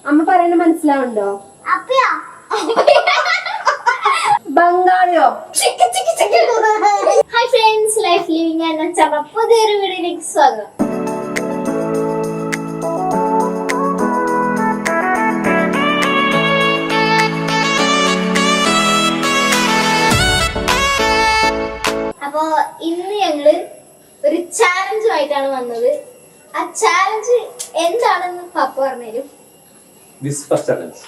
അമ്മ പറയുന്ന മനസ്സിലാവുണ്ടോ? ബംഗാളിയോ? ഹായ് ഫ്രണ്ട്സ്, ലൈഫ് ലിവിംഗ് എന്ന പുതിയൊരു വീഡിയോയിലേക്ക് സ്വാഗതം. അപ്പോ ഇന്ന് ഞങ്ങള് ഒരു ചാലഞ്ചുമായിട്ടാണ് വന്നത്. ആ ചാലഞ്ച് എന്താണെന്ന് പപ്പ പറഞ്ഞുതരും. Whisper challenge.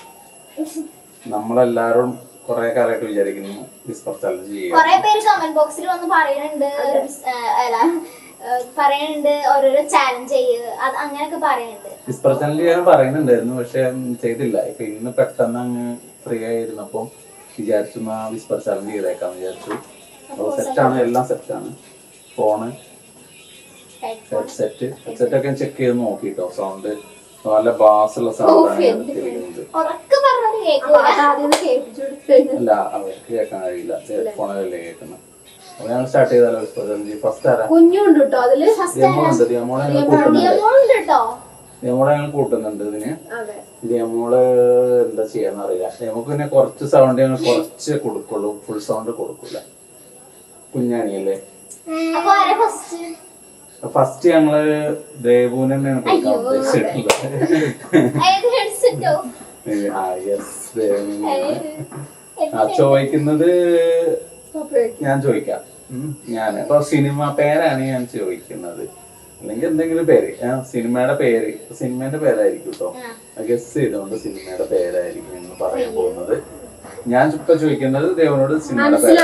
നമ്മളെല്ലാരും കുറെ കാലമായിട്ട് വിചാരിക്കുന്നു വിസ്പർ ചലഞ്ച് ചെയ്യാം. കുറെ പേര് കമന്റ് ബോക്സിൽ വന്ന് പറയുന്നുണ്ട് ഓരോരോ ചാലഞ്ച് ചെയ്യുക, അത് അങ്ങനെയൊക്കെ പറയുന്നുണ്ട്. വിസ്പർ ചലഞ്ച് ചെയ്യാൻ പറയുന്നുണ്ടായിരുന്നു, പക്ഷെ ചെയ്തില്ല. ഇപ്പൊ ഇന്ന് പെട്ടെന്ന് അങ്ങ് ഫ്രീ ആയിരുന്നപ്പം വിചാരിച്ചു വിസ്പർ ചലഞ്ച് ചെയ്തേക്കാന്ന് വിചാരിച്ചു. അപ്പോൾ സെറ്റാണ്, എല്ലാം സെറ്റാണ്. ഫോണ്, ഹെഡ്സെറ്റ് ഒക്കെ ചെക്ക് ചെയ്ത് നോക്കിട്ടോ. സൗണ്ട് നല്ല ബാസുള്ള സൗണ്ടാണ് കേൾക്കുന്നത്. അല്ല, അവർക്ക് കേൾക്കാൻ കഴിയില്ല, ഹെഡ്ഫോണിലല്ലേ കേൾക്കുന്നത്. അപ്പൊ ഞങ്ങൾ സ്റ്റാർട്ട് ചെയ്താലോ വിസ്പർ ചലഞ്ച്? ഫസ്റ്റ് ആരാ? ദിയമോളെ ഞങ്ങൾ കൂട്ടുന്നുണ്ട് ഇതിന്. ദിയമോള് എന്താ ചെയ്യാന്ന് അറിയില്ല. നമുക്ക് പിന്നെ കുറച്ച് സൗണ്ട് ഞങ്ങൾ കുറച്ച് കൊടുക്കുള്ളൂ, ഫുൾ സൗണ്ട് കൊടുക്കൂല. കുഞ്ഞാണിയല്ലേ. ഫസ്റ്റ് ഞങ്ങള് ദേവുവിന് തന്നെയാണ് കൊടുക്കാൻ ഉദ്ദേശിച്ചിട്ടുള്ളത്. ചോദിക്കുന്നത് ഞാൻ ചോദിക്കാം. ഇപ്പൊ സിനിമ പേരാണ് ഞാൻ ചോദിക്കുന്നത്, അല്ലെങ്കിൽ എന്തെങ്കിലും പേര്, സിനിമയുടെ പേര്, സിനിമയുടെ പേരായിരിക്കും കേട്ടോ. ഗസ് ചെയ്തുകൊണ്ട് സിനിമയുടെ പേരായിരിക്കും എന്ന് പറയാൻ പോകുന്നത്. ഞാൻ ഇപ്പൊ ചോദിക്കുന്നത് ദേവനോട് സിനിമയുടെ പേര്.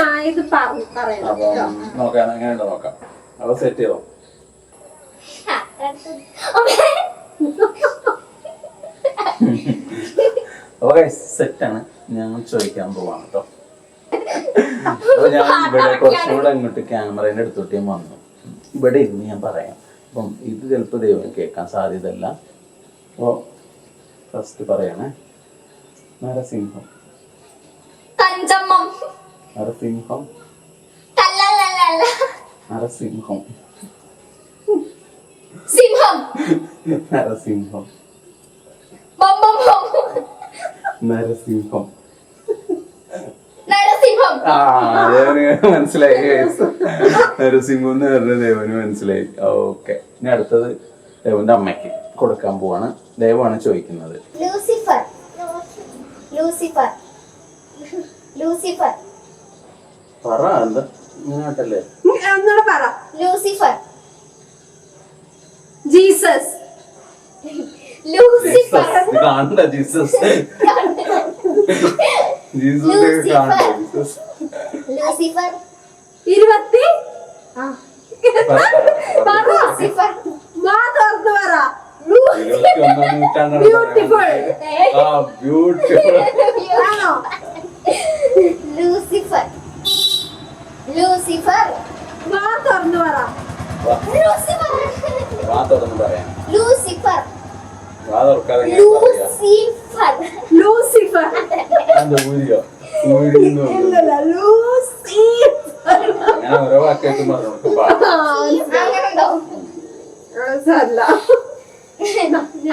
അപ്പം നോക്കാം, എങ്ങനെയുണ്ടോ നോക്കാം. അപ്പൊ സെറ്റ് ചെയ്തോ. ഓക്കെ, സെറ്റാണ്. ഞങ്ങൾ ചോദിക്കാൻ പോവാണ് കേട്ടോ. അപ്പൊ ഞാൻ ഇവിടെ കുറച്ചുകൂടെ അങ്ങോട്ട് ക്യാമറേന്റെ അടുത്തോട്ട് ഞാൻ വന്നു. ഇവിടെ ഇരുന്ന് ഞാൻ പറയാം. അപ്പം ഇത് ചിലപ്പോൾ ദൈവം കേൾക്കാൻ സാധ്യതയല്ല. അപ്പോ ഫസ്റ്റ് പറയണേ. നരസിംഹം. നരസിംഹം. നരസിംഹം. നരസിംഹം. നരസിംഹം. മനസ്സിലായി. നരസിംഹം എന്ന് പറഞ്ഞ ദേവന് മനസ്സിലായി. ഓക്കെ, ഇനി അടുത്തത് ദേവന്റെ അമ്മയ്ക്ക് കൊടുക്കാൻ പോവാണ്. ദേവാണ് ചോദിക്കുന്നത്. ലൂസിഫർ. ലൂസിഫർ. ലൂസിഫർ. പറ, എന്താ ഇങ്ങോട്ടല്ലേ? ലൂസിഫർ. ജീസസ്. ലൂസിഫർ. കാണണ്ട Jesus. Lucifer. 20. Lucifer. Lucifer. Lucifer. Lucifer. അങ്ങനെ ഓരോ വാക്കായിട്ട് പറഞ്ഞു.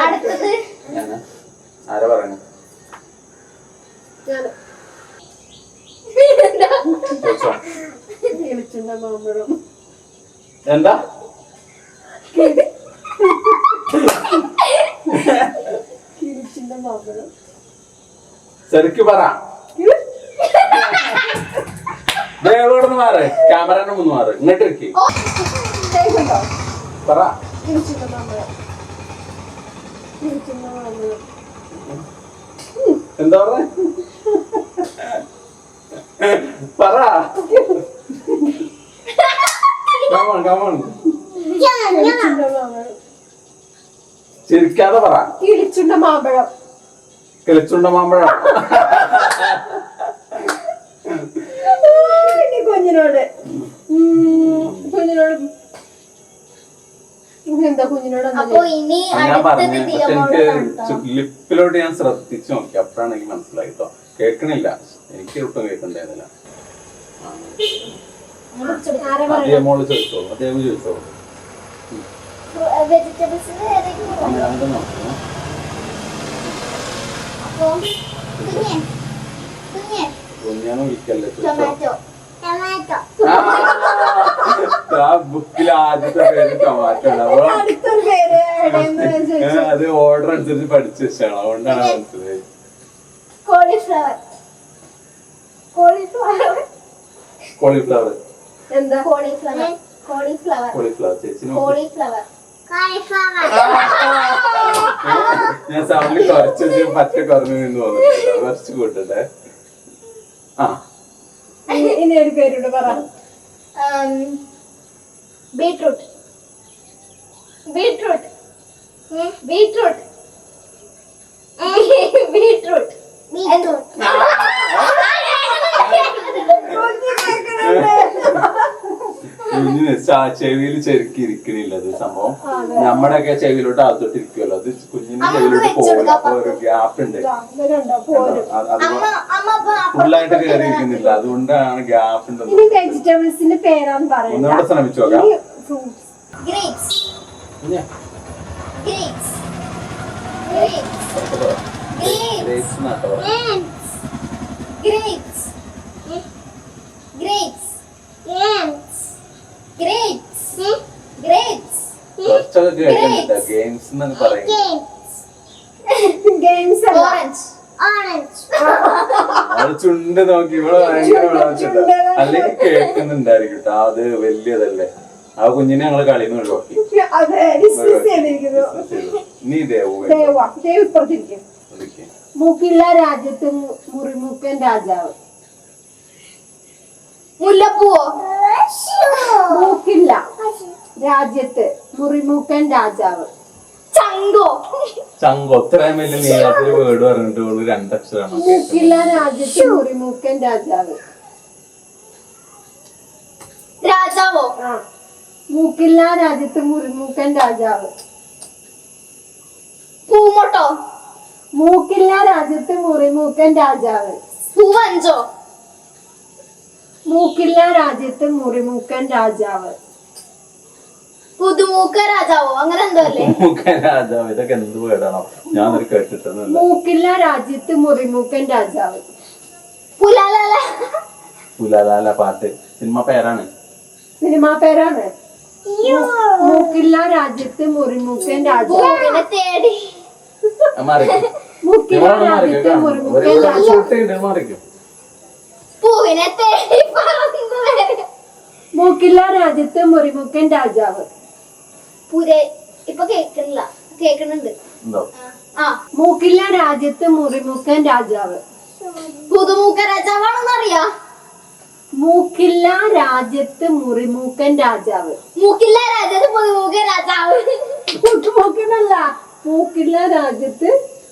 അടുത്തത് ആരാ പറയണേ? എന്താ? ശരിക്ക് പറ. ദേവോടൊന്ന് മാറ്, ക്യാമറയുടെ മുന്ന് മാറ്, ഇങ്ങോട്ട് ഇരിക്കി പറ. എന്താ പറഞ്ഞ? പറ. കമോൺ കമോൺ, ചിരിക്കാതെ പറ. കിളിച്ചുണ്ട മാമ്പഴം. കിളിച്ചുണ്ട മാമ്പഴം. കുഞ്ഞിനോട് കുഞ്ഞിനോട് എന്താ കുഞ്ഞിനോട്? അപ്പൊ ഇനി ഞാൻ പറഞ്ഞു, എനിക്ക് ലിപ്പിലോട്ട് ഞാൻ ശ്രദ്ധിച്ചു നോക്കി, അപ്പോഴാണ് എനിക്ക് മനസ്സിലായിട്ടോ. കേൾക്കണില്ല, എനിക്ക് ഒട്ടും കേൾക്കണ്ടായിരുന്നില്ല. മോള് ചോദിച്ചോ, അദ്ദേഹം ചോദിച്ചോ. വെജിറ്റബിൾസ് അങ്ങനെ നോക്കാം. അപ്പൊ കുഞ്ഞാണ് വിളിക്കല്ലേ ടൊമാറ്റോ ടൊമാറ്റോ ആ ബുക്കിൽ ആദ്യത്തെ പേര് ടൊമാറ്റോ അടുത്തൊരു പേര് എവിടെയെന്ന് ഞാൻ ചോദിച്ചു. അത് ഓർഡർ അനുസരിച്ച് പഠിച്ചു വെച്ചാണ് അതുകൊണ്ടാണ് മനസ്സിലായത്. കോളിഫ്ലവർ കോളിഫ്ലവർ കോളിഫ്ലവർ എന്താ കോളിഫ്ലവർ കോളിഫ്ലവർ കോളിഫ്ലവർ ചേച്ചി നോക്ക്. കോളിഫ്ലവർ ഞാൻ സൗണ്ടിൽ കുറച്ച് പറ്റ കുറഞ്ഞു നിന്ന് തോന്നുന്നുണ്ട്. കുറച്ച് കൂട്ടട്ടെ. ആ ഇനി ഒരു പേരോട് പറ. ബീട്രൂട്ട് ബീട്രൂട്ട് ബീട്രൂട്ട് ബീട്രൂട്ട് കുഞ്ഞിന് ചെവിയിൽ ചെരുക്കി ഇരിക്കണില്ല അത് സംഭവം. നമ്മുടെയൊക്കെ ചെവിയിലോട്ട് അകത്തോട്ട് ഇരിക്കുമല്ലോ, അത് കുഞ്ഞിന്റെ ചെവിയിലോട്ട് പോകില്ല. അപ്പൊ ഒരു ഗ്യാപ്പ് ഉണ്ട്. ഫുള്ളായിട്ട് കയറി ഇരിക്കുന്നില്ല, അതുകൊണ്ടാണ് ഗ്യാപ്പ് ഉണ്ട്. ഇനി വെജിറ്റബിൾസിന്റെ പേരാണ് പറയുന്നത്. ഒന്നുകൂടെ ശ്രമിച്ചു നോക്കാം. ഫ്രൂട്ട്സ്. ഗ്രേപ്സ് കുഞ്ഞെ, ഗ്രേപ്സ് ഗ്രേപ്സ് grapes എന്നാട്ടോ പറയുന്നത്. grapes grapes grapes grapes കുറച്ചൊക്കെ കേൾക്കുന്നുണ്ട്. ഗെയിംസ് എന്നാണ് പറയുന്നത്. ഗെയിംസ് അല്ല. orange orange അവള് ചുണ്ട് നോക്കി ഇവിടെ ഭയങ്കര വിളാച്ചിട്ട അല്ലെങ്കിൽ കേൾക്കുന്നുണ്ടായിരിക്കും കേട്ടോ. അത് വലിയതല്ലേ, ആ കുഞ്ഞിനെ ഞങ്ങള് കളിന്ന് ഒഴിവാക്കി. അതെ, ഡിസ്മിസ് ചെയ്തിരിക്കുന്നു. നീ ദേവു ദേവ ഇപ്പുറത്തിരിക്കും. മൂക്കില്ല രാജ്യത്ത് മുറിമുക്കൻ രാജാവ്. മുല്ലപ്പൂവോ മൂക്കില്ല രാജ്യത്ത് മുറിമുക്കൻ രാജാവ്. ചങ്കോ ചങ്കോ ഇത്രയും വലിയ നീളത്തിൽ വേർഡ് പറഞ്ഞിട്ട് ഉള്ളു രണ്ടക്ഷരമാണ്. മൂക്കില്ല രാജ്യത്ത് മുറിമുക്കൻ രാജാവ്. രാജാവോ ആ, മൂക്കില്ല രാജ്യത്ത് മുറിമുക്കൻ രാജാവ്. പൂമോട്ടോ മൂക്കില്ല രാജ്യത്ത് മുറിമുക്കൻ രാജാവ്. പൂവഞ്ചോ മൂക്കില്ല രാജ്യത്ത് മുറിമുക്കൻ രാജാവ്. പുതുമൂക്ക രാജാവോ അങ്ങനെ എന്തോ അല്ലേ? രാജാവ് ഇതൊക്കെ എന്ത് വേർഡാണോ ഞാനൊരു കേട്ടിട്ടൊന്നുമില്ല. മൂക്കില്ല രാജ്യത്ത് മുറിമുക്കൻ രാജാവ്. പുലാലാല പുലാലാല പാട്ട് സിനിമ പേരാണ്. സിനിമാ പേരാണ്. മൂക്കില്ല രാജ്യത്ത് മുറിമുക്കൻ രാജാവ്. പൂവിനെ തേടി മാറിക്കും മൂക്കില്ല രാജ്യത്ത് മുറിമുക്കൻ രാജാവ്. ഷൂട്ട് ചെയ്ത് മാറിക്കും. പൂവിനെ തേടി പറന്നു വരും. മൂക്കില്ല രാജ്യത്ത് മുറിമുക്കൻ രാജാവ്. പുരേ ഇപ്പൊ കേക്കണില്ല, കേക്കണുണ്ട്. എന്തോ ആ മൂക്കില്ല രാജ്യത്ത് മുറിമുക്കൻ രാജാവ്. പുതുമൂക്ക രാജാവാണെന്നറിയാ. മൂക്കില്ല രാജ്യത്ത് മുറിമുക്കൻ രാജാവ്. മൂക്കില്ല രാജാവ് പുതുമൂക്ക രാജാവ്. മൂക്കനല്ല, മൂക്കില്ല രാജ്യത്ത്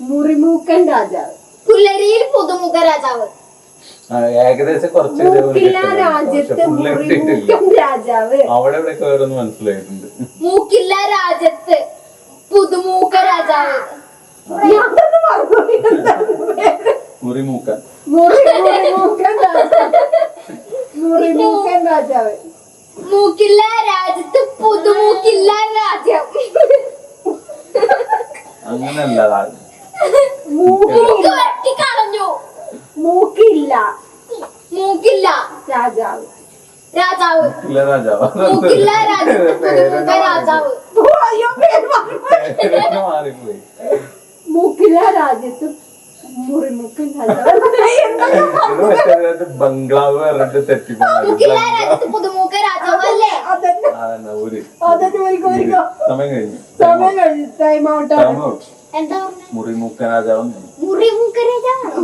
മുറിമുക്കൻ രാജാവ്. പുല്ലരിയിൽ പുതുമൂക്ക രാജാവ്. ഏകദേശം കുറച്ച് മൂക്കില്ല രാജ്യത്ത് മുറിമുക്കൻ രാജാവ്. അവിടെ ഇവിടെ വേറൊന്ന് മനസ്സിലായിട്ടുണ്ട്. മൂക്കില്ല രാജ്യത്ത് പുതുമൂക്ക രാജാവ്. ഞാനത് മറന്നുപോയി. എന്താണ് പേര്? മുറിമൂക്കൻ മുറിമുക്കൻ രാജാവ്. മുറിമുക്കൻ രാജാവ്. മൂക്കില്ല രാജ്യത്ത് പുതുമൂക്കില്ല രാജ്യം. അങ്ങനല്ല. മൂക്ക് വെട്ടിക്കളഞ്ഞു. മൂക്കില്ല മൂക്കില്ല രാജാവ്. രാജാവ്. ഇല്ല രാജാവ്. മൂക്കില്ല രാജ്യത്ത് പുതുമൂക്ക രാജാവ്. അയ്യോ, പേര് മറന്നുപോയി. മാറിപ്പോയി. മൂക്കില്ല രാജ്യത്ത് മുറിമുക്കൻ രാജാവ്. ഇത് ബംഗ്ലാവ് പറഞ്ഞിട്ട് തെറ്റിപ്പോയി. മൂക്കില്ല രാജ്യത്ത് പുതുമൂക്ക രാജാവ് അല്ലേ? അതന്നെ അതന്നെ ഊര്. അതന്നെ ഒരുക്കോ. സമയം കഴിഞ്ഞു. സമയം കഴിഞ്ഞു. ടൈം ഔട്ട് ആണ്. Time out. എന്താ പറഞ്ഞ മുറിമൂക്കൻ രാജാവ് മുറിമൂക്ക രാജാവാണോ?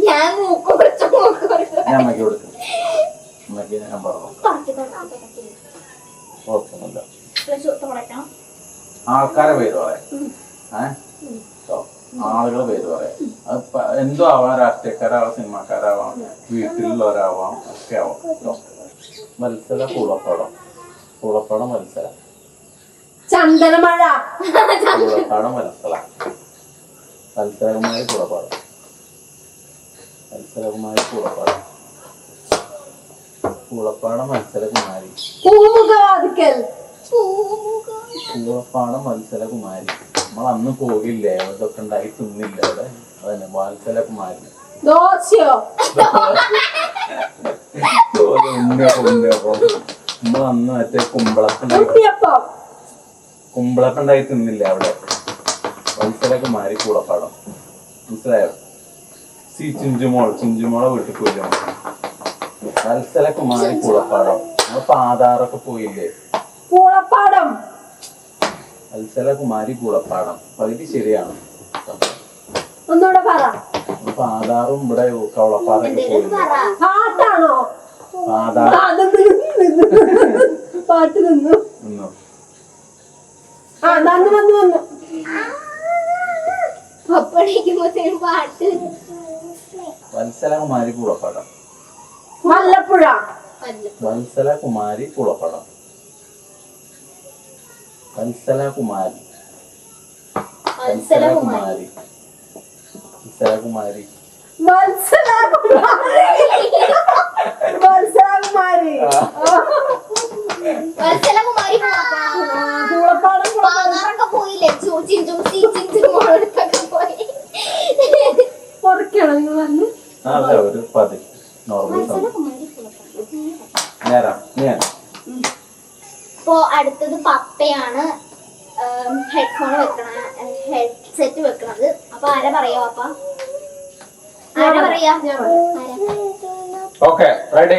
ഞാൻ മൂക്ക് കുറച്ച് മൂക്ക് കുറച്ച് ഞാൻ അമ്മയ്ക്ക് കൊടുക്കും. അമ്മയ്ക്ക് ഞാൻ പറഞ്ഞു ഓർക്കുന്നില്ല. ആൾക്കാരെ പേര് പറയാം. ആളുകളെ പേര് പറയാം. അത് എന്തോ ആവാം, രാഷ്ട്രീയക്കാരാവാം, സിനിമാക്കാരാവാം, വീട്ടിലുള്ളവരാവാം, ഒക്കെ ആവാം. മത്സര പൂളപ്പാടം. പൂളപ്പാടം മത്സര. ചന്ദനമഴ. പൂളപ്പാടം മത്സര. മത്സരകുമാരി പൂളപ്പാടം. മത്സരകുമാരി പൂളപ്പാടം. പൂളപ്പാടം മത്സരകുമാരി. പൂമുഖവാതിക്കൽ. പൂളപ്പാടം മത്സരകുമാരി. നമ്മളന്ന് പോകില്ലേ അതൊക്കെ ഉണ്ടായി തിന്നില്ല അവിടെ അതന്നെ വാത്സലൊക്കെ മാറി ദോശയോ നമ്മളന്ന് മറ്റേ കുമ്പളൊക്കെ ഉണ്ണിയപ്പം ഉണ്ടായി തിന്നില്ല അവിടെ വത്സലൊക്കെ മാറി കൂടപ്പാടം മനസ്സിലായോ ചിഞ്ചുമോളെ വീട്ടിൽ പോയില്ല വത്സലൊക്കെ മാറി കൂടപ്പാടം നമ്മൾ പാതാറൊക്കെ പോയില്ലേ പൂളപ്പാടം വത്സലകുമാരി കൂടപ്പാടം പകുതി ശരിയാണ് ഒന്നുകൂടെ പറ പാതാറും ഇവിടെ കവളപ്പാറൊക്കെ പോയില്ലേ പാട്ടാണോ പാതാർ പാട്ട് നിന്നു എന്നോ ആ വന്നു പപ്പടിക്കുമ്പോഴത്തേനും പാട്ട് വത്സലകുമാരി കൂടപ്പാടം മല്ലപ്പുഴ വത്സലകുമാരി കൂടപ്പാടം വത്സലകുമാരി വത്സലകുമാരി വത്സലകുമാരി മത്സരകുമാരി വത്സലകുമാരി പൂളപ്പാടം പാതാറൊക്കെ പോയില്ലേ ചിഞ്ചുമോളടുത്തൊക്കെ പോയി പൊറക്കണം നിങ്ങൾ പറഞ്ഞു അതെ ഒരു പതി നോർമൽ നേരം ഞാൻ ഇപ്പോ അടുത്തത് പപ്പയാണ് ഹെഡ്ഫോൺ ഹെഡ്സെറ്റ് വെക്കണത്. അപ്പൊ ആരാ പറയാ പപ്പ? ആരാ പറയാ? ഓക്കെ റെഡി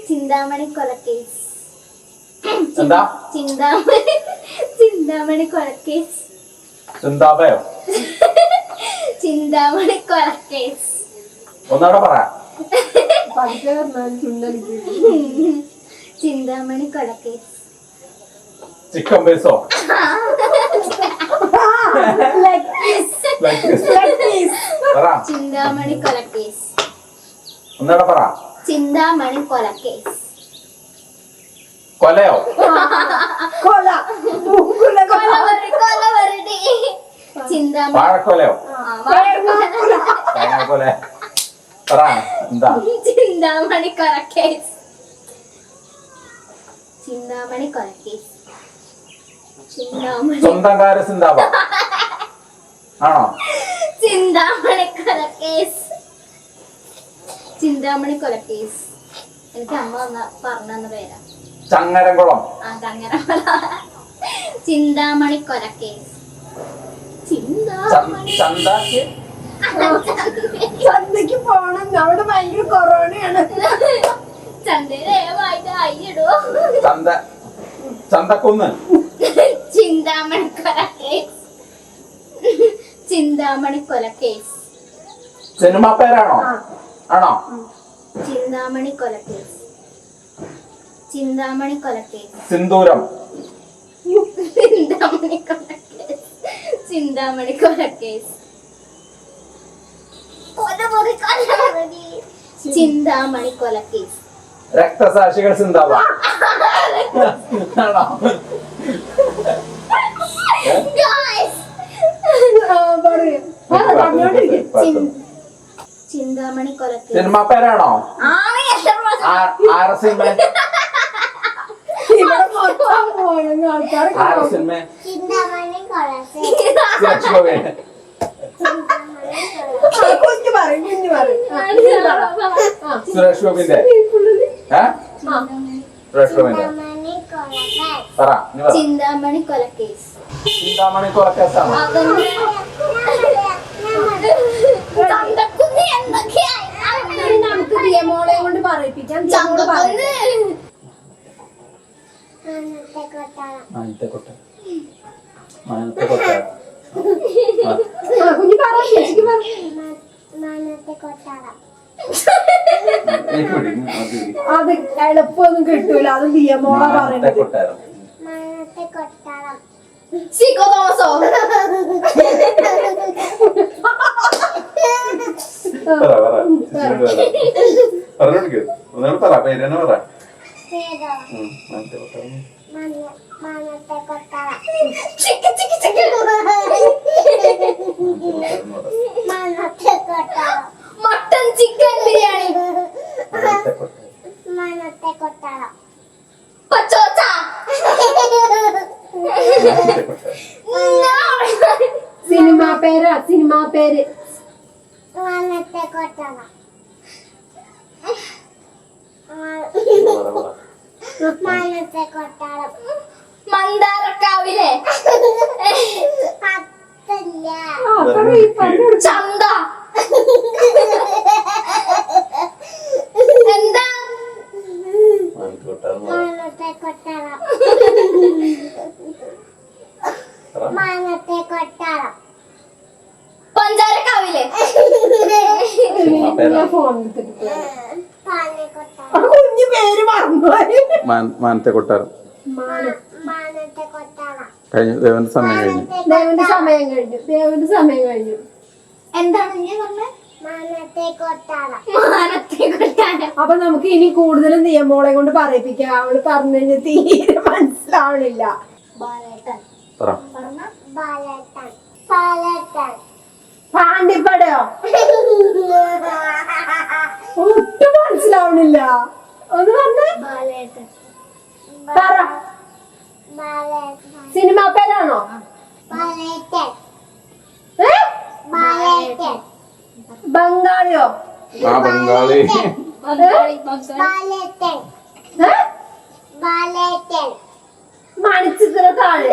ചിന്താമണി കൊലക്കേസ്. എന്താ ചിന്താമണി കൊലക്കേസ്. ചിന്താമയോ ചിന്താമണി കൊലക്കേസ്. ഒന്നാടെ പറ. ചിന്താമണി കൊലക്കേസ്. ചിക്കൻ പീസോ ചിന്താമണി കൊലക്കേസ്. ഒന്നാടെ പറ. ചിന്താമണി കൊലക്കേസ്. കൊലയോ ചിന്താമണി വാഴക്കൊലയോ തേങ്ങാക്കൊല പറ. എന്താ ചിന്താമണി കൊലക്കേസ്. ചിന്താമണി കൊലക്കേസ്. ചിന്താമണി സ്വന്തംകാര് സിന്താബ ആണോ? ചിന്താമണി കൊലക്കേസ്. ചിന്താമണി കൊലക്കേസ്. എനിക്ക് അമ്മ പറഞ്ഞ പേരാ. ചങ്ങരംകുളം. ആ ചങ്ങരമല. ചിന്താമണി കൊലക്കേസ്. ചിന്താമണി ചന്താക്ക് ചന്തക്ക് പോണം. അവിടെ ഭയങ്കര കൊറോണയാണ്. ചന്ദ്രമായിട്ട് അയ്യിടോ. ചന്തക്കുന്ന്. ചിന്താമണി കൊലക്കേസ്. ചിന്താമണി കൊലക്കേസ്. സിനിമ പേരാണോ? ആണോ? ചിന്താമണി കൊലക്കേസ്. ചിന്താമണി കൊലക്കേസ്. സിന്ദൂരം. ചിന്താമണി കൊലക്കേസ്. ചിന്താമണി കൊലക്കേസ്. ചിന്താമണി കൊലക്കേസ്. രക്തസാക്ഷികൾ സിന്ദാബ ആണോ? ചിന്താമണി കൊലക്കേസ്. സിനിമ പേരാണോ? ആര സിനിമ? ഇവിടെ മൊത്തം പോകണം ആൾക്കാർ. ആര സിനിമ? കുഞ്ഞു പറയും. സുരേഷ് ഗോപിന്റെ സുരേഷ് ഗോപിന്റെ പറ. ചിന്താമണി കൊലക്കേസ്. ചിന്താമണി കൊലക്കേസാണോ? നമുക്ക് ദിയമോളെ കൊണ്ട് പറയിപ്പിക്കാം. ദിയമോള് പറയും. മാനത്തെ കൊട്ടാരം. കുഞ്ഞു പറ. ചേച്ചിക്ക് പറ. അത് എളുപ്പമൊന്നും കിട്ടൂല. അത് ദിയമോള പറയുന്നത്. കൊട്ടാരം. ചിക്കോ തോമസോ. പറഞ്ഞോടിക്കോ ഒന്നാണ് പറ. പേരെന്നെ പറ. ചിക്ക് ചിക്ക് ചിക്ക്. മനത്തെ കൊട്ടാരം മട്ടൻ ചിക്കൻ ബിരിയാണി മനത്തെ കൊട്ടാരം പച്ചോച്ച സിനിമ പേര് മനത്തെ കൊട്ടാരം മനത്തെ കൊട്ടാരം മന്ദാരക്കാവിലെ ചന്ത എന്താ മനത്തെ കൊട്ടാരം മനത്തെ കൊട്ടാരം പഞ്ചാരക്കാവിലെ ഫോൺ കുഞ്ഞു പേര് മറന്നുപോയി. മാനത്തെ കൊട്ടാരം മനത്തെ കൊട്ടാരം കഴിഞ്ഞു. ദേവന്റെ സമയം കഴിഞ്ഞു. ദേവന്റെ സമയം കഴിഞ്ഞു. എന്താണ് നീ പറഞ്ഞത്? മനത്തെ കൊട്ടാരം മനത്തെ കൊട്ടാരം. അപ്പൊ നമുക്ക് ഇനി കൂടുതൽ നിയമോളെ കൊണ്ട് പറയിപ്പിക്കാം. അവള് പറഞ്ഞു കഴിഞ്ഞാൽ തീരെ മനസ്സിലാവണില്ല. ബാലേട്ടൻ പറ. ബാലേട്ടൻ ബാലേട്ടൻ പാണ്ടിപ്പടയോ ഒട്ടും മനസ്സിലാവണില്ല. ഒന്ന് പറഞ്ഞേ. ബാലേട്ടൻ പറ. ബാലേട്ടൻ സിനിമ പേരാണോ? ബാലേട്ടൻ ഏ? ബാലേട്ടൻ ബംഗാളിയോ? ബംഗാളി. ബാലേട്ടൻ ഏ? ബാലേട്ടൻ മണിച്ചിത്രത്താഴ്.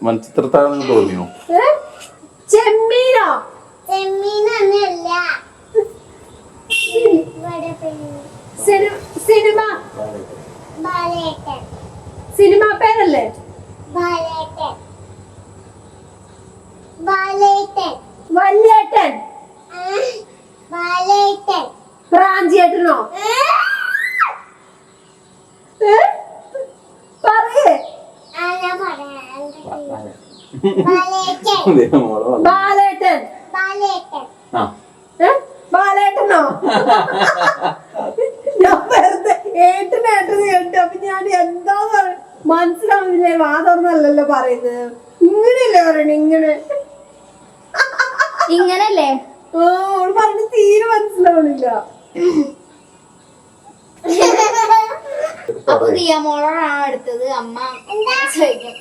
മൺചിത്രത്താഴ് തോന്നിയോ? ഏ? ചെമ്മീനോ? ചെമ്മീനല്ല സിനിമ ബാലേട്ടൻ സിനിമ പേരല്ലേ? ബാലേട്ടൻ ബാലേട്ടൻ വല്യേട്ടൻ. ബാലേട്ടൻ പ്രാഞ്ചിയേട്ടനോ? ഏ? പറയേ. ആരാ പറയാ? ബാലേട്ടൻ ബാലേട്ടൻ. ബാലേട്ടൻ ഏ? ബാലേട്ടനോ? ഞാൻ വെറുതെ ഏട്ടനേട്ടന് കേട്ടു. അപ്പൊ ഞാൻ എന്താ മനസ്സിലാവുന്നില്ലേ? വാദമൊന്നല്ലല്ലോ പറയുന്നത്. ഇങ്ങനെയല്ലേ പറയണ? ഇങ്ങനല്ലേ? ഓ അവള് പറഞ്ഞ് തീരെ മനസ്സിലാവണില്ല. അപ്പൊ ദിയമോളാണ് അടുത്തത്. അമ്മ ചോദിക്കും.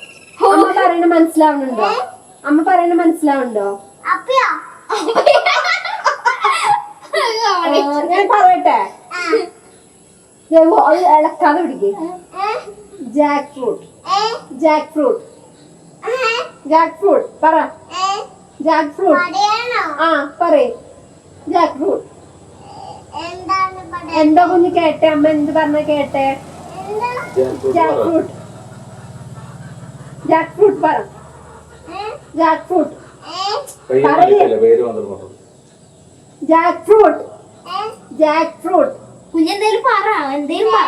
അമ്മ പറയണ മനസ്സിലാവുന്നുണ്ടോ? അമ്മ പറയണ മനസ്സിലാവുന്നുണ്ടോ? അപ്പയോ ഞാൻ പറയട്ടെ. അത് ഇളക്കാതെ പിടിക്കേ. Jackfruit. Jackfruit. Jackfruit പറ. Jackfruit. ആ പറയ്. Jackfruit. എന്താ കുഞ്ഞ് കേട്ടെ? അമ്മ എന്ത് പറഞ്ഞ കേട്ടെ? Jackfruit. ജാക്ക് ഫ്രൂട്ട് പറ. Jackfruit. Jackfruit. Jackfruit. കുഞ്ഞെന്തേലും പറ. എന്തേലും പറ.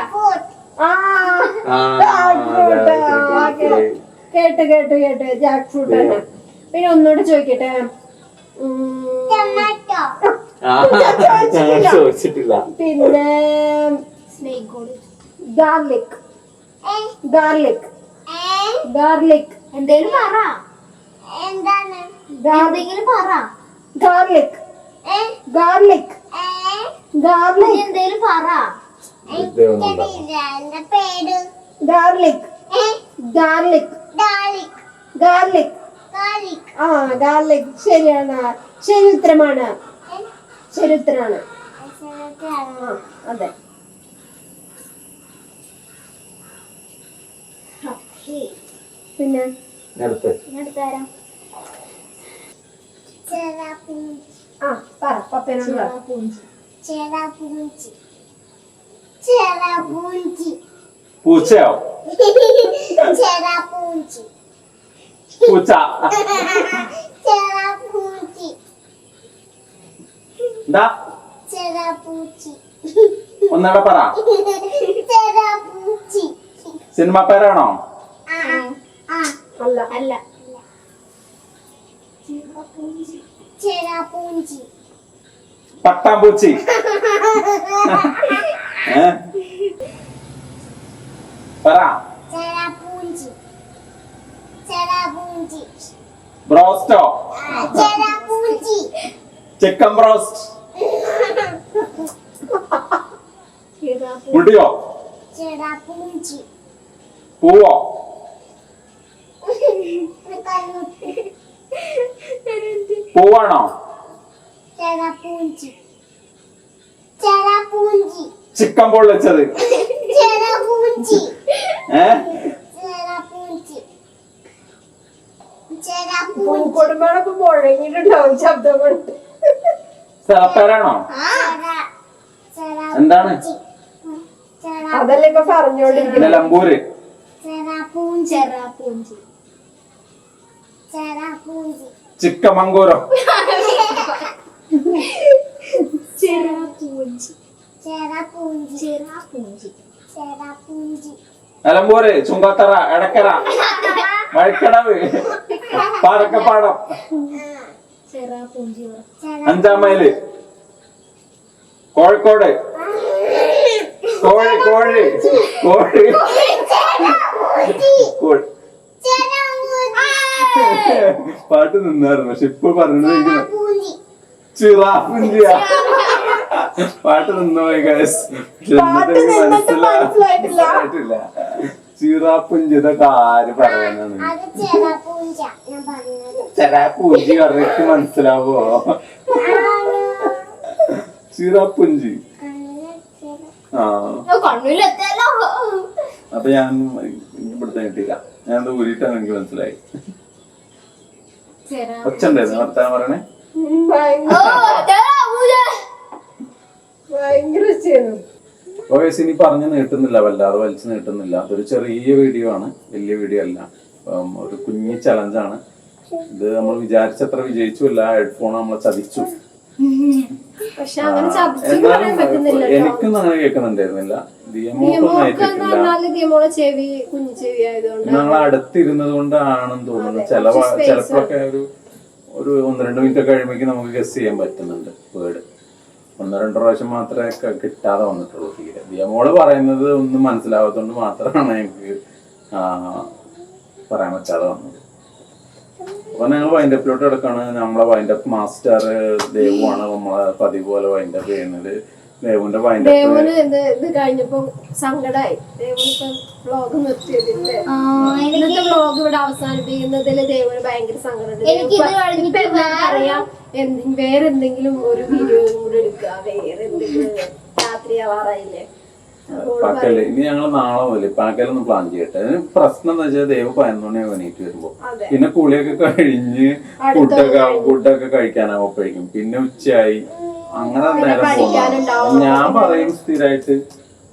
കേട്ട് കേട്ട് കേട്ട് ജാക്ക് ഫ്രൂട്ട് ആണ്. പിന്നെ ഒന്നുകൂടെ ചോദിക്കട്ടെ. പിന്നെ ഗാർലിക്. ഗാർലിക്. ഗാർലിക്. എന്തേലും പറ. എന്താണ്? എന്തെങ്കിലും പറ. ഗാർലിക്. ഗാർലിക്. ഗാർലിക്. എന്തേലും പറ. എന്റെ പേര് ഗാർലിക്. ഗാർലിക്. ഗാർലിക്. ആ ഗാർലിക് ശരിയാണ്. ശരി ഉത്തരമാണ്. ശരി ഉത്തരമാണ്. അതെ. പിന്നെ ആ പറ. പപ്പേനോട് പറ. പൂച്ചയോ? പൂച്ച. എന്താ? ഒന്നൂടെ പറ. സിനിമ പേരാണോ? അല്ല. അല്ല. ചെറാപൂഞ്ചി. പട്ടാമ്പൂച്ചി. പറ. ചെറാപൂഞ്ചി. ചെറാപൂഞ്ചി. ബ്രോസ്റ്റോ. ചെറാപ്പൂഞ്ചി. Chicken broast. മുടിയോ? ചെറാപ്പൂഞ്ചി. പൂവോ? പൂവാണോ? ചെറാപ്പൂഞ്ചി. ചെറാപ്പൂഞ്ചി. ചിക്കൻ പൊള്ളിച്ചത്. ചെറാപ്പൂഞ്ചി. ചെറാപ്പൂഞ്ചി. ചെറാപ്പൂഞ്ചി. പൂക്കൊടുമ്പോഴൊക്കെ മുഴങ്ങിട്ടുണ്ടാവും ശബ്ദം കൊണ്ട്. സ്ഥലപ്പേരാണോ? എന്താണ്? അതല്ലേ ഇപ്പൊ പറഞ്ഞോണ്ടിരിക്കുന്നത്. നിലമ്പൂര്. ചെറാപ്പൂഞ്ചി. ചെറാപ്പൂഞ്ചി. ചെറാപ്പൂഞ്ചി. ചിക്കമംഗൂരോ? ചെറാപ്പൂഞ്ചി. ചെറാപ്പൂഞ്ചി. ചെറാപ്പൂഞ്ചി. ചെറാപ്പൂഞ്ചി. നിലമ്പൂര്, ചുങ്കത്തറ, എടക്കര, വഴിക്കടവ്, പാടക്കപ്പാടം, ചെറാപ്പൂഞ്ചി. 5 മൈല്, കോഴിക്കോട്, കോഴി കോഴി കോഴി കോഴി. പാട്ട് നിന്നായിരുന്നു, പക്ഷെ ഇപ്പൊ പറഞ്ഞത് ചിറാപ്പുഞ്ചിയാ. പാട്ട് നിന്നുപോയി മനസ്സിലായിട്ടില്ല. ചിറാപ്പുഞ്ചി ഇതൊക്കെ ആര് പറയാനാണ്? ചെറാപ്പൂഞ്ചി പറഞ്ഞിട്ട് മനസ്സിലാവോ? ചിറാപ്പുഞ്ചി. ആ അപ്പൊ ഞാൻ ഇവിടുത്തെ കിട്ടിയില്ല, ഞാൻ ഊരിട്ടാണ് എനിക്ക് മനസ്സിലായി. ഒച്ച ഉണ്ടായിരുന്നു വർത്താനം പറയണേ. ഭയങ്കര ഇനി പറഞ്ഞു നീട്ടുന്നില്ല, വല്ലാതെ വലിച്ചു നീട്ടുന്നില്ല. അതൊരു ചെറിയ വീഡിയോ ആണ്, വലിയ വീഡിയോ അല്ല, ഒരു കുഞ്ഞി ചലഞ്ചാണ് ഇത്. നമ്മൾ വിചാരിച്ചത്ര വിജയിച്ചുല്ല. ഹെഡ്ഫോൺ നമ്മളെ ചതിച്ചു. എനിക്കൊന്നും അങ്ങനെ കേൾക്കുന്നുണ്ടായിരുന്നില്ല. ഞങ്ങൾ അടുത്തിരുന്നത് കൊണ്ടാണെന്ന് തോന്നുന്നു. ചിലപ്പോഴൊക്കെ ഒരു 1-2 മിനിറ്റ് കഴിയുമ്പോഴേക്കും നമുക്ക് ഗസ് ചെയ്യാൻ പറ്റുന്നുണ്ട് വേർഡ്. 1-2 പ്രാവശ്യം മാത്രമേ കിട്ടാതെ വന്നിട്ടുള്ളൂ. തീരെ ദിയമോള് പറയുന്നത് ഒന്നും മനസ്സിലാവാത്തതുകൊണ്ട് മാത്രമാണ് എനിക്ക് പറയാൻ പറ്റാതെ വന്നത്. അപ്പൊ ഞങ്ങൾ വൈൻഡപ്പിലോട്ട് കിടക്കാണ്. നമ്മളെ വൈൻഡപ്പ് മാസ്റ്റർ ദേവുവാണ് നമ്മളെ പതിവ് പോലെ വൈൻഡപ്പ് ചെയ്യുന്നത്. ദേവുന്റെ ഇത് കഴിഞ്ഞപ്പോ സങ്കടായി. വ്ലോഗ് നിർത്തിയതില്ലേ, വ്ലോഗ് ഇവിടെ അവസാനിപ്പിക്കുന്നതില് ദേവുന് ഭയങ്കര സങ്കടം. അറിയാം വേറെ എന്തെങ്കിലും ഒരു വീഡിയോ കൂടെ എടുക്കുക, വേറെ എന്തെങ്കിലും. രാത്രി ആവാറായില്ലേ? പകല് ഇനി ഞങ്ങൾ നാളെ മുതൽ പകലൊന്നും പ്ലാൻ ചെയ്യട്ടെ. പ്രശ്നം എന്ന് വെച്ചാൽ ദേവ് 11 മണിയാവും എണീറ്റ് വരുമ്പോ. പിന്നെ കുളിയൊക്കെ കഴിഞ്ഞ് ഫുഡൊക്കെ കഴിക്കാനാവുമ്പോഴേക്കും പിന്നെ ഉച്ചയായി. അങ്ങനെ നേരം പോകും. ഞാൻ പറയും സ്ഥിരമായിട്ട്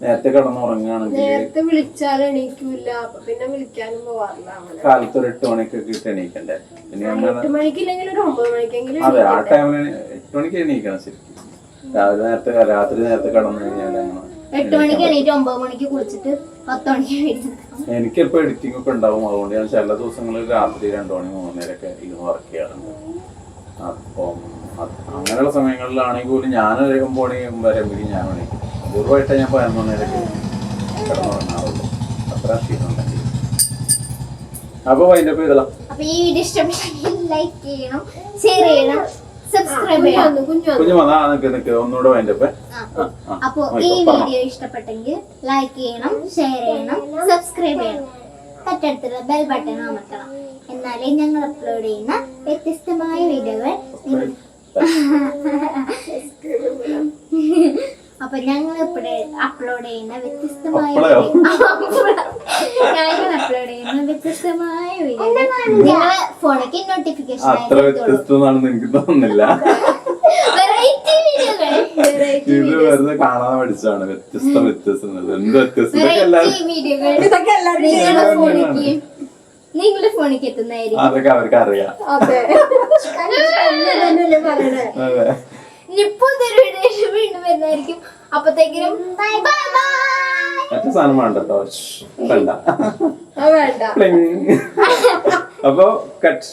നേരത്തെ കിടന്നുറങ്ങുകയാണെങ്കിൽ നേരത്തെ വിളിച്ചാൽ എണീക്കൂല, പിന്നെ വിളിക്കാനും പോവാറില്ല. കാലത്ത് ഒരു 8 മണിക്കൊക്കെ ഇട്ട് എണീക്കണ്ടേ? പിന്നെ അങ്ങനെ 8 മണിക്കില്ലെങ്കിൽ ഒരു 9 മണിക്കെങ്കിലും. അതെ, ആ ടൈമിന് 8 മണിക്ക് എണീക്കണം ശരിക്കും. രാത്രി നേരത്തെ കിടന്നു കഴിഞ്ഞാൽ അങ്ങനെ 8 മണിക്ക് എണീറ്റ് 9 മണിക്ക് കുളിച്ചിട്ട് 10 മണിക്ക്. എനിക്കിപ്പോ എഡിറ്റിംഗ് ഒക്കെ ഉണ്ടാവും, അതുകൊണ്ട് ഞാൻ ചില ദിവസങ്ങളിൽ രാത്രി 2 മണി 3 നേരമൊക്കെ ഇരുന്ന് വർക്ക് ചെയ്യാറുണ്ട്. അപ്പം അങ്ങനെയുള്ള സമയങ്ങളിലാണെങ്കിൽ പോലും ഞാൻ 9 മണി വരുമ്പോഴേക്കും ഞാൻ എണീക്കും. പൂർവ്വമായിട്ട് ഞാൻ 11 നേരമൊക്കെ കിടന്നുറങ്ങാറുള്ളൂ, അത്ര ക്ഷീണമുണ്ടെങ്കിൽ. അപ്പൊ വൈൻഡപ്പ് ചെയ്തോളാം. അപ്പൊ ഈ വീഡിയോ ഇഷ്ടപ്പെട്ടെങ്കിൽ ലൈക്ക് ചെയ്യണം, ഷെയർ ചെയ്യണം, സബ്സ്ക്രൈബ് ചെയ്യണം. കുഞ്ഞു വന്നാ നിക്ക് ഒന്നുകൂടെ വൈൻഡപ്പ്. അപ്പൊ ഈ വീഡിയോ ഇഷ്ടപ്പെട്ടെങ്കിൽ ലൈക്ക് ചെയ്യണം, ഷെയർ ചെയ്യണം, സബ്സ്ക്രൈബ് ചെയ്യണം, തൊട്ടടുത്തുള്ള ബെൽ ബട്ടൺ അമർത്തണം. എന്നാലേ ഞങ്ങൾ അപ്ലോഡ് ചെയ്യുന്ന വ്യത്യസ്തമായ വീഡിയോകൾ അപ്പൊ ഞങ്ങൾ അപ്ലോഡ് ചെയ്യുന്ന വ്യത്യസ്തമായ വീഡിയോകൾ നിങ്ങളെ ഫോണിലേക്ക് നോട്ടിഫിക്കേഷൻ അത്ര വ്യത്യസ്തമാണെന്ന് എനിക്ക് തോന്നുന്നില്ല. ഇത് വെറുതെ കാണാതെ പഠിച്ചാണ് വ്യത്യസ്തം എന്ത് വ്യത്യസ്തത നിങ്ങളുടെ ഫോണിലേക്ക് എത്തുന്നതായിരിക്കും. അതൊക്കെ അവർക്ക് അറിയാം. വീണ്ടും വരുന്നതായിരിക്കും. അപ്പത്തേക്കിനും ബൈ ബൈ ബൈ. മറ്റേ സാധനം വേണ്ട കേട്ടോ, വേണ്ട. വേണ്ട. അപ്പൊ കട്ട്.